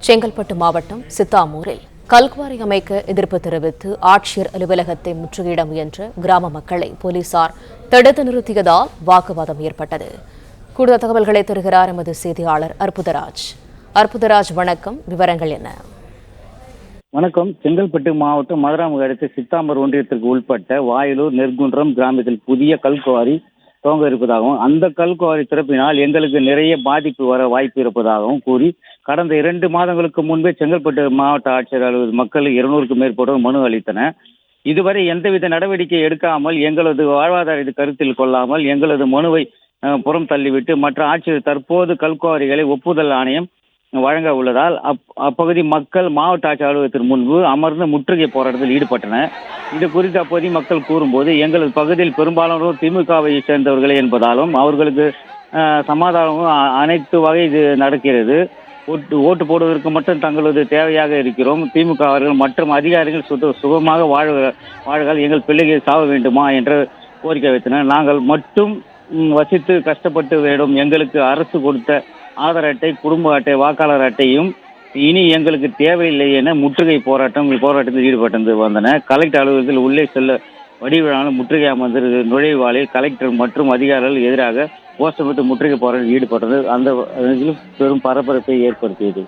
செங்கல்பட்டு மாவட்டம் சித்தாமூரில் கல்குவாரி அமைக்க எதிர்ப்பு தெரிவித்து ஆட்சியர் அலுவலகத்தை முற்றுகையிட முயன்ற கிராம மக்களை போலீசார் தடுத்து நிறுத்தியதால் வாக்குவாதம் ஏற்பட்டது. கூடுதல் தகவல்களை தருகிறார் எமது செய்தியாளர் அற்புதராஜ். அற்புதராஜ், வணக்கம். விவரங்கள் என்ன? வணக்கம். செங்கல்பட்டு மாவட்டம் மதுராமுக அடுத்த சித்தாம்பர் ஒன்றியத்திற்கு உட்பட்ட வாயிலூர் நெற்குன்றம் கிராமத்தில் புதிய கல்குவாரி துவங்க இருப்பதாகவும் அந்த கல்குவாரி திறப்பினால் எங்களுக்கு நிறைய பாதிப்பு வர வாய்ப்பு இருப்பதாகவும் கூறி கடந்த 2 மாதங்களுக்கு முன்பே செங்கல்பட்டு மாவட்ட ஆட்சியர் அலுவலக மக்கள் 200க்கும் மேற்பட்டோர் மனு அளித்தனர். இதுவரை எந்தவித நடவடிக்கை எடுக்காமல் எங்களது வாழ்வாதாரத்தை கருத்தில் கொள்ளாமல் எங்களது மனுவை புறம் தள்ளிவிட்டு மற்ற ஆட்சியர் தற்போது கல்குவாரிகளை ஒப்புதல் ஆணையம் வழங்க உள்ளதால் அப்பகுதி மக்கள் மாவட்ட ஆட்சியர் அலுவலகத்திற்கு முன்பு அமர்ந்து முற்றுகை போராட்டத்தில் ஈடுபட்டனர். இது குறித்து அப்பகுதி மக்கள் கூறும்போது, எங்களது பகுதியில் பெரும்பாலானோர் திமுகவை சேர்ந்தவர்களே என்பதாலும் அவர்களுக்கு சமாதானமும் அனைத்து வகை இது நடக்கிறது. ஓட்டு போடுவதற்கு மட்டும் தங்களது தேவையாக இருக்கிறோம். திமுக அவர்கள் மற்றும் அதிகாரிகள் சுகமாக வாழ்கள் எங்கள் பிள்ளைகள் சாக வேண்டுமா என்ற கோரிக்கை வைத்தனர். நாங்கள் மட்டும் வசித்து கஷ்டப்பட்டு வேண்டும். எங்களுக்கு அரசு கொடுத்த ஆதார் அட்டை, குடும்ப அட்டை, வாக்காளர் அட்டையும் இனி எங்களுக்கு தேவையில்லை என முற்றுகை போராட்டத்தில் ஈடுபட்டு வந்தன. கலெக்டர் அலுவலகத்தில் உள்ளே செல்ல வடிவிலான முற்றுகை அமர்ந்து நுழைவாளில் கலெக்டர் மற்றும் அதிகாரிகள் எதிராக கோஷமிட்டு முற்றுகை போராட்டத்தில் ஈடுபட்டது. அந்த பெரும் பரபரப்பை ஏற்படுத்தியது.